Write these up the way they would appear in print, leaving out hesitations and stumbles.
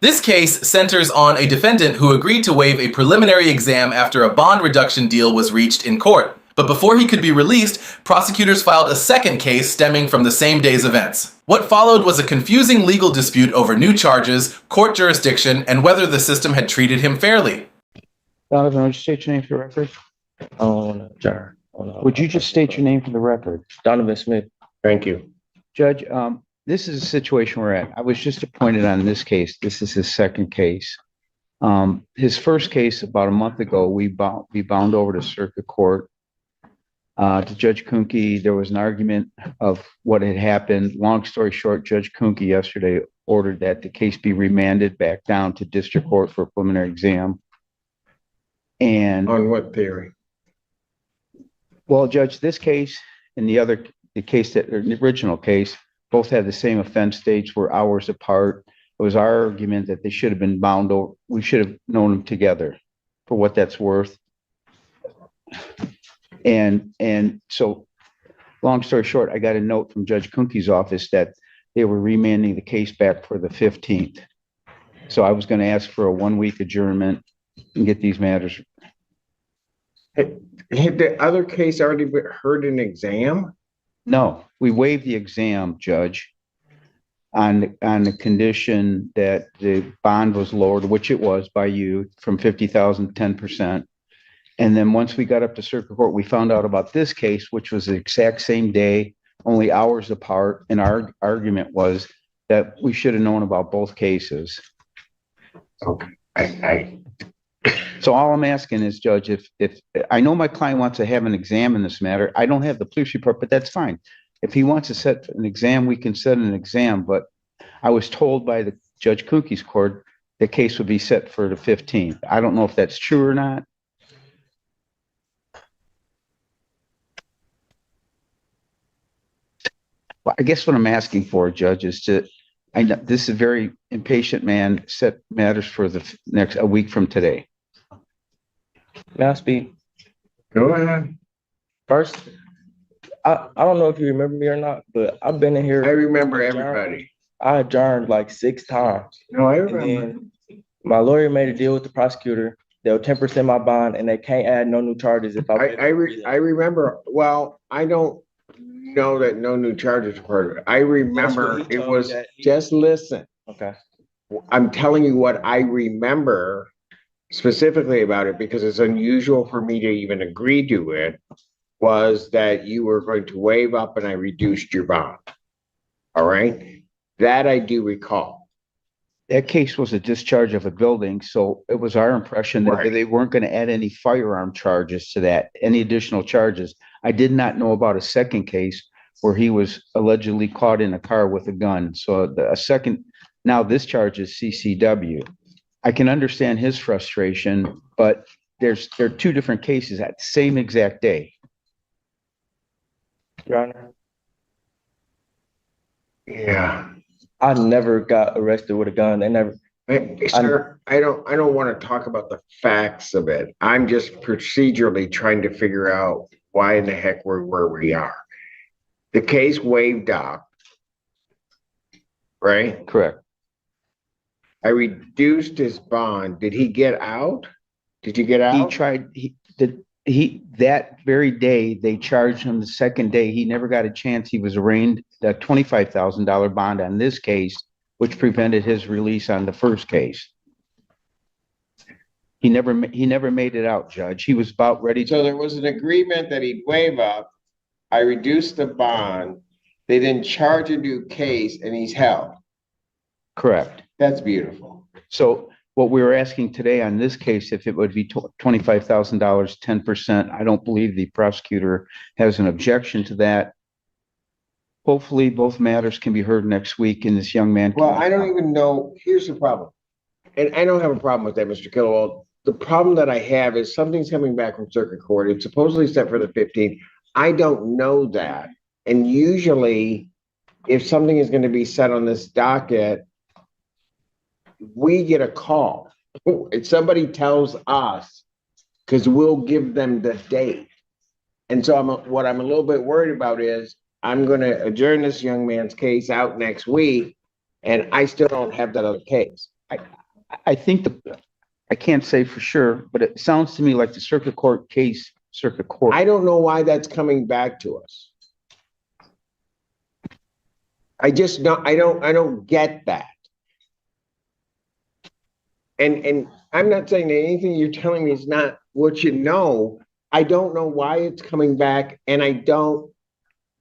This case centers on a defendant who agreed to waive a preliminary exam after a bond reduction deal was reached in court. But before he could be released, prosecutors filed a second case stemming from the same day's events. What followed was a confusing legal dispute over new charges, court jurisdiction, and whether the system had treated him fairly. Donovan, would you state your name for the record? Would you just state your name for the record? Donovan Smith. Thank you. Judge, this is a situation we're at. I was just appointed on this case. This is his second case. His first case about a month ago, we bound over to circuit court. To Judge Kuhnke, there was an argument of what had happened. Long story short, Judge Kuhnke yesterday ordered that the case be remanded back down to district court for a preliminary exam. And on what theory? Well, Judge, this case and the original case, both had the same offense dates, were hours apart. It was our argument that they should have been bound over. We should have known them together for what that's worth. And so long story short, I got a note from Judge Kuhnke's office that they were remanding the case back for the 15th. So I was going to ask for a 1-week adjournment and get these matters. Had the other case already heard an exam? No, we waived the exam, Judge, on the condition that the bond was lowered, which it was by you, from 50,000 to 10%. And then once we got up to circuit court, we found out about this case, which was the exact same day, only hours apart. And our argument was that we should have known about both cases. Okay. So all I'm asking is, Judge, if I know my client wants to have an exam in this matter, I don't have the police report, but that's fine. If he wants to set an exam, we can set an exam. But I was told by the Judge Kuhnke's court, the case would be set for the 15th. I don't know if that's true or not. Well, I guess what I'm asking for, Judge, is I know this is a very impatient man, set matters for a week from today. May I speak? Go ahead. First, I don't know if you remember me or not, but I've been in here. I remember everybody. I adjourned like 6 times. No, I And remember. then my lawyer made a deal with the prosecutor. They'll 10% my bond and they can't add no new charges if I remember. Well, I don't know that no new charges were heard. I remember That's what he it told was me that just listen. Okay. I'm telling you what I remember specifically about it, because it's unusual for me to even agree to it, was that you were going to waive up and I reduced your bond. All right. That I do recall. That case was a discharge of a building, so it was our impression that Right. they weren't going to add any firearm charges to that, any additional charges. I did not know about a second case where he was allegedly caught in a car with a gun. So now this charge is CCW. I can understand his frustration, but there are 2 different cases at the same exact day. Your Honor, Yeah. I never got arrested with a gun. They never. Hey, sir, I don't want to talk about the facts of it. I'm just procedurally trying to figure out why in the heck we're where we are. The case waived up, right? Correct. I reduced his bond. Did he get out? Did you get out? That very day, they charged him the second day. He never got a chance. He was arraigned a $25,000 bond on this case, which prevented his release on the first case. He never made it out, Judge. He was about ready to. So there was an agreement that he'd waive up. I reduced the bond. They didn't charge a new case and he's held. Correct. That's beautiful. So what we were asking today on this case, if it would be $25,000, 10%, I don't believe the prosecutor has an objection to that. Hopefully both matters can be heard next week and this young man. Well, I don't even know. Here's the problem. And I don't have a problem with that, Mr. Killowald. The problem that I have is something's coming back from circuit court. It's supposedly set for the 15th. I don't know that. And usually if something is going to be set on this docket, we get a call. If somebody tells us, because we'll give them the date. And so what I'm a little bit worried about is I'm going to adjourn this young man's case out next week, and I still don't have that other case. I think I can't say for sure, but it sounds to me like the circuit court case, circuit court. I don't know why that's coming back to us. I don't get that. And I'm not saying that anything you're telling me is not what you know. I don't know why it's coming back, and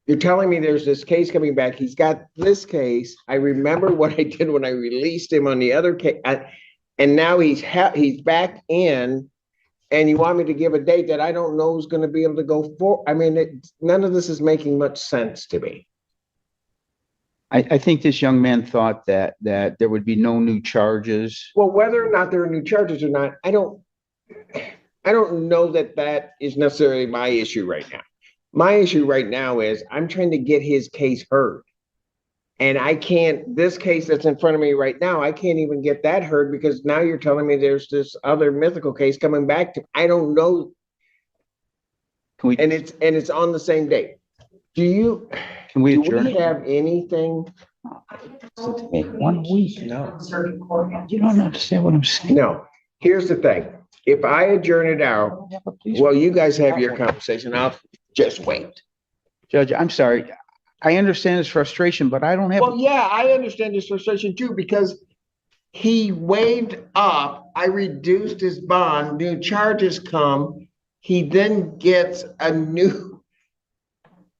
you're telling me there's this case coming back. He's got this case. I remember what I did when I released him on the other case, and now he's back in, and you want me to give a date that I don't know is going to be able to go for. I mean, none of this is making much sense to me. I think this young man thought that there would be no new charges. Well, whether or not there are new charges or not, I don't know that is necessarily my issue right now. My issue right now is I'm trying to get his case heard. And this case that's in front of me right now, I can't even get that heard because now you're telling me there's this other mythical case coming back I don't know. And it's on the same date. Do we have anything? Listen to me. 1 week. No. You don't understand what I'm saying. No. Here's the thing. If I adjourn it out, well, you guys have your conversation. I'll just wait. Judge, I'm sorry. I understand his frustration, but I don't have. Well, yeah, I understand his frustration too, because he waived up. I reduced his bond. New charges come. He then gets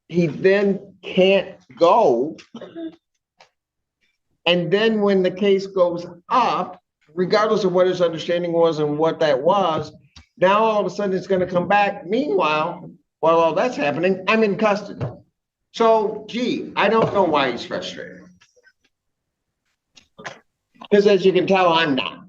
he then can't go. And then when the case goes up, regardless of what his understanding was and what that was, now all of a sudden it's going to come back. Meanwhile, while all that's happening, I'm in custody. So, I don't know why he's frustrated. Because as you can tell, I'm not.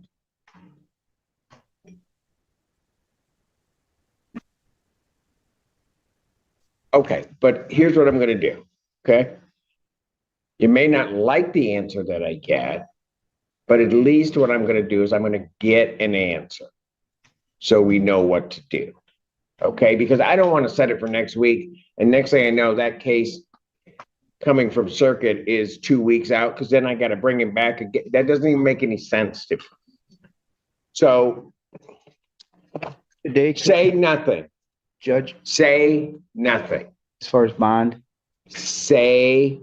Okay, but here's what I'm going to do, okay? You may not like the answer that I get, but at least what I'm going to do is I'm going to get an answer so we know what to do, okay? Because I don't want to set it for next week, and next thing I know, that case coming from circuit is 2 weeks out, because then I got to bring him back again. That doesn't even make any sense to me. So, Today, say nothing. Judge, Say nothing. as far as bond, Say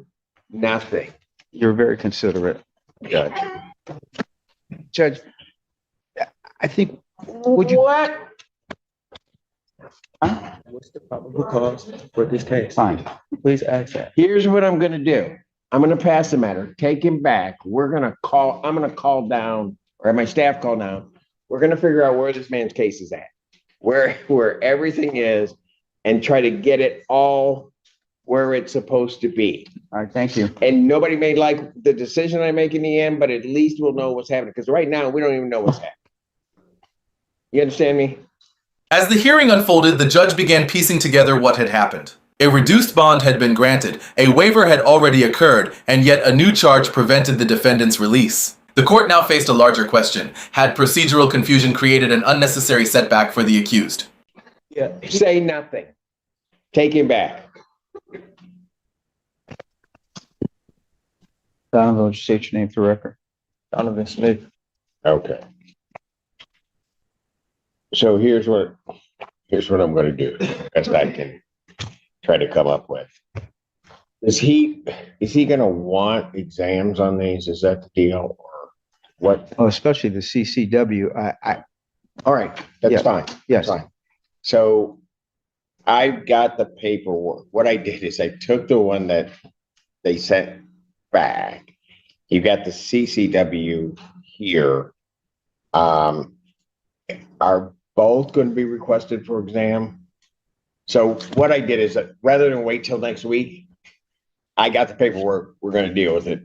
nothing. you're very considerate, Judge. Judge, I think, would you? What? Huh? What's the probable cause for this case? Fine. Please ask that. Here's what I'm gonna do. I'm gonna pass the matter, take him back. I'm gonna call down, or have my staff call down. We're gonna figure out where this man's case is at, where everything is, and try to get it all where it's supposed to be. All right, thank you. And nobody may like the decision I make in the end, but at least we'll know what's happening, because right now we don't even know what's happening. You understand me? As the hearing unfolded, the judge began piecing together what had happened. A reduced bond had been granted, a waiver had already occurred, and yet a new charge prevented the defendant's release. The court now faced a larger question. Had procedural confusion created an unnecessary setback for the accused? Yeah. Say nothing. Take him back. Donovan, would you state your name for the record? Donovan Smith. Okay. So here's what I'm gonna do, best I can try to come up with. Is he gonna want exams on these? Is that the deal, or what? Oh, especially the CCW. All right, that's Yeah. fine. Yes. Fine. So I've got the paperwork. What I did is I took the one that they sent back. You got the CCW here. Are both going to be requested for exam? So what I did is that rather than wait till next week, I got the paperwork. We're going to deal with it.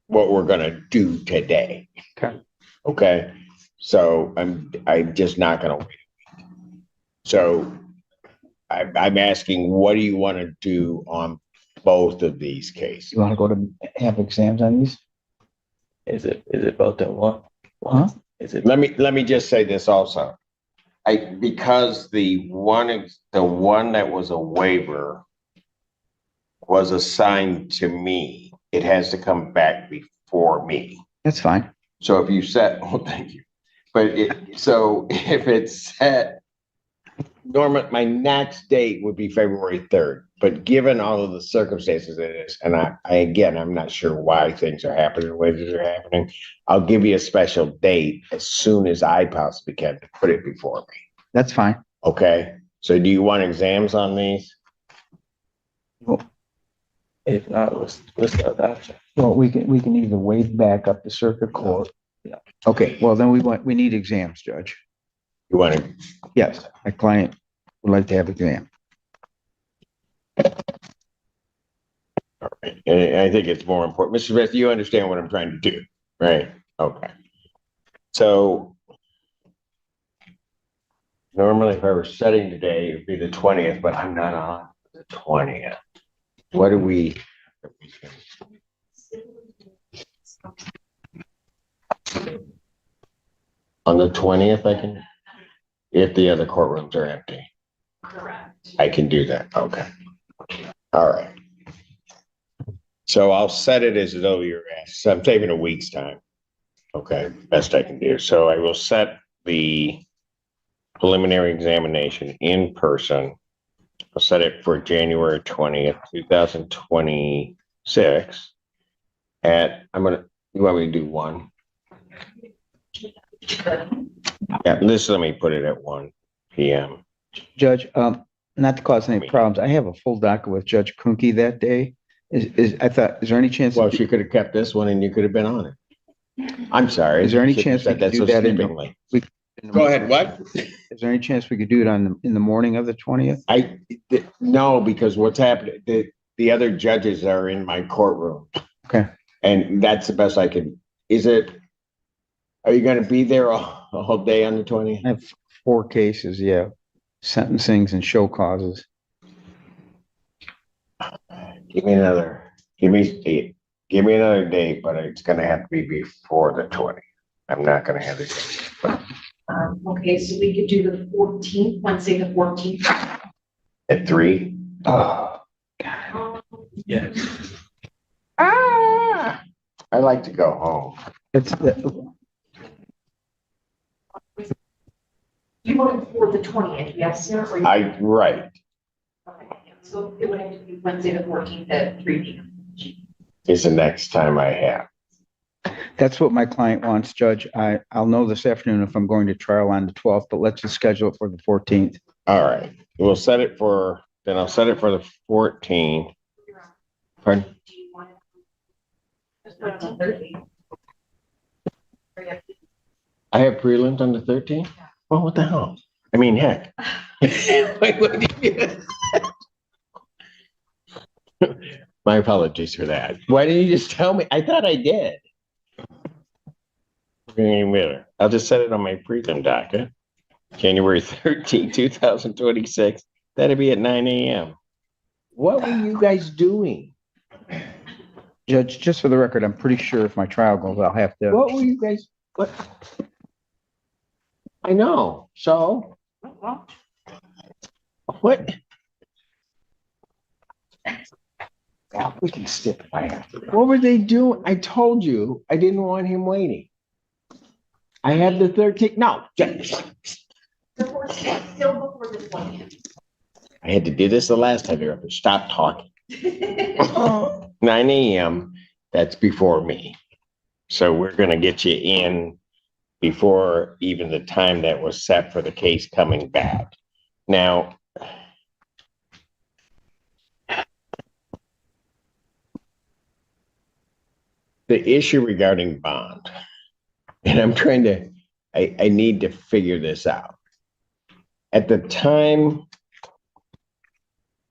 What we're going to do today. Okay. Okay. So I'm just not going to wait. So I'm asking, what do you want to do on both of these cases? You want to go to have exams on these? Is it both in one? Huh? Is it? Let me just say this also. Because the one that was a waiver was assigned to me, it has to come back before me. That's fine. So if you set, oh, thank you. But so if it's set, my next date would be February 3rd. But given all of the circumstances it is, and again, I'm not sure why things are happening the way that they're happening. I'll give you a special date as soon as I possibly can to put it before me. That's fine. Okay. So do you want exams on these? If not, what's the other option? Well, we can either waive back up to circuit court. Yeah. Okay, well, then we need exams, Judge. You want to? Yes, my client would like to have exam. All right. And I think it's more important. Mr. Smith, you understand what I'm trying to do, right? Okay. So normally if I were setting today, it'd be the 20th, but I'm not on the 20th. What do we? On the 20th, I can, if the other courtrooms are empty. Correct. I can do that. Okay. All right. So I'll set it as though you're asked. So I'm taking a week's time. Okay, best I can do. So I will set the preliminary examination in person. I'll set it for January 20th, 2026 at, you want me to do 1? Yeah, let me put it at 1 p.m. Judge, not to cause any problems, I have a full docket with Judge Kunke that day. Is there any chance? Well, she could have kept this one and you could have been on it. I'm sorry. Is there any chance we could do that Go ahead, what? Is there any chance we could do it in the morning of the 20th? No, because what's happening, the other judges are in my courtroom. Okay. And that's the best I can, are you gonna be there all day on the 20th? I have 4 cases, yeah. Sentencings and show causes. Give me another date, but it's gonna have to be before the 20th. I'm not gonna have it. Okay, so we could do the 14th, Wednesday, the 14th. At 3? Oh, Yeah. I like to go home. You want it for the 20th, yes, sir? Or you- Right. Okay, so it would have to be Wednesday, the 14th at 3 p.m. Is the next time I have. That's what my client wants, Judge. I'll know this afternoon if I'm going to trial on the 12th, but let's just schedule it for the 14th. All right, I'll set it for the 14th. Pardon? Do you want it? Just put it on 13th. I have prelims on the 13th? Well, what the hell? I mean, heck. Wait, what did you? My apologies for that. Why didn't you just tell me? I thought I did. I'll just set it on my prelim docket. January 13th, 2026. That'll be at 9 a.m. What were you guys doing? Judge, just for the record, I'm pretty sure if my trial goes, I'll have to. What were you guys, what? I know, so. What? Yeah, we can skip it. I have to. What were they doing? I told you, I didn't want him waiting. I had the 13th, no. The 14th, still before the 20th. I had to do this the last time you were up there. Stop talking. 9 a.m., that's before me. So we're gonna get you in before even the time that was set for the case coming back. Now, the issue regarding bond, and I'm trying to, I need to figure this out. At the time,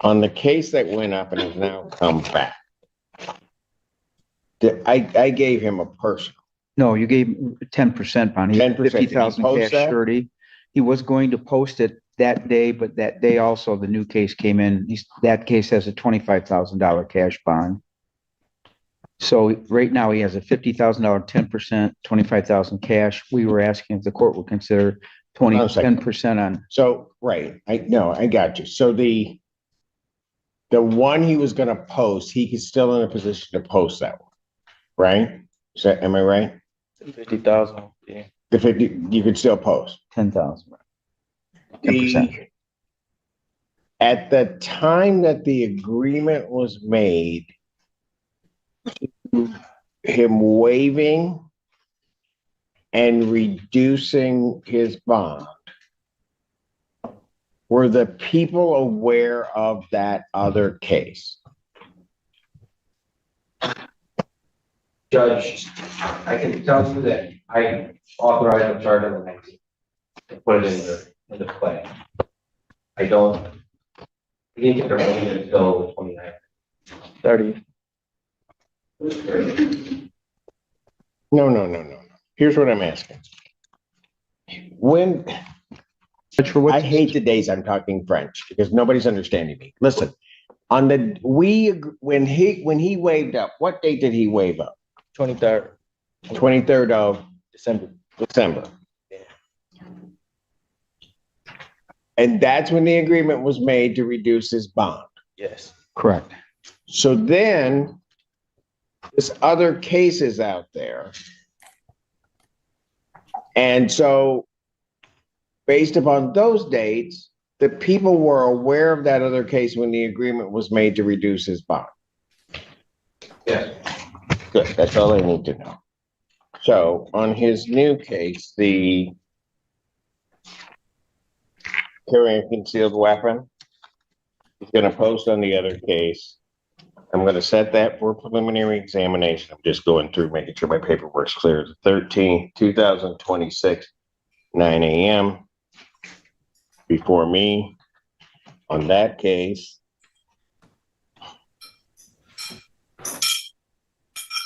on the case that went up and has now come back, I gave him a personal. No, you gave 10% bond. He had 10%. Did he 50,000 post cash that? surety. He was going to post it that day, but that day also the new case came in. That case has a $25,000 cash bond. So right now he has a $50,000, 10%, 25,000 cash. We were asking if the court would consider 10% on. So, right, I got you. So the one he was gonna post, he is still in a position to post that one, right? Am I right? 50,000, yeah. The 50, you could still post. 10,000. 10%. At the time that the agreement was made, him waiving and reducing his bond, were the people aware of that other case? Judge, I can tell you that I authorized a charge on the 19th and put it in the play. I didn't get the money until the 29th. 30. No. Here's what I'm asking. When, Judge, for what? I hate the days I'm talking French because nobody's understanding me. Listen, on the, when he waived up, what date did he waive up? 23rd 23rd of December. December. And that's when the agreement was made to reduce his bond. Yes. Correct. So then this other case is out there. And so based upon those dates, the people were aware of that other case when the agreement was made to reduce his bond. Yes. Good, that's all I need to know. So on his new case, the carrying a concealed weapon, he's gonna post on the other case. I'm gonna set that for preliminary examination. I'm just going through, making sure my paperwork's clear. 13th, 2026, 9 a.m. before me on that case.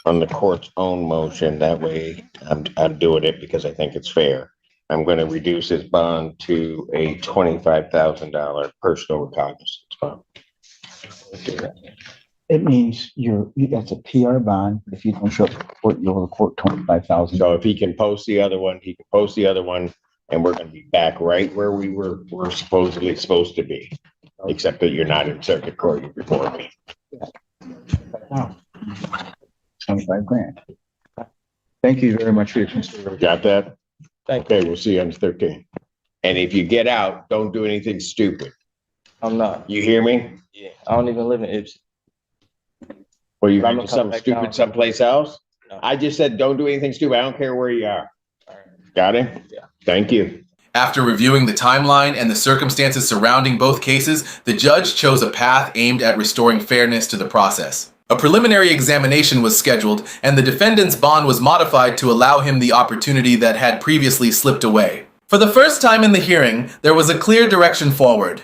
On the court's own motion, that way I'm doing it because I think it's fair. I'm gonna reduce his bond to a $25,000 personal recognizance bond. It means that's a PR bond, but if you don't show up to court, you'll report 25,000. So if he can post the other one, he can post the other one, and we're gonna be back right where we're supposedly supposed to be. Except that you're not in circuit court, you're before me. 25 grand. Thank you very much for your consideration. Got that? Thank you. Okay, we'll see you on the 13th. And if you get out, don't do anything stupid. I'm not. You hear me? Yeah. I don't even live in Ipsy. Well, you I'm going gonna to come something back stupid down. someplace else? No. I just said, don't do anything stupid. I don't care where you are. All right. Got it? Yeah. Thank you. After reviewing the timeline and the circumstances surrounding both cases, the judge chose a path aimed at restoring fairness to the process. A preliminary examination was scheduled, and the defendant's bond was modified to allow him the opportunity that had previously slipped away. For the first time in the hearing, there was a clear direction forward.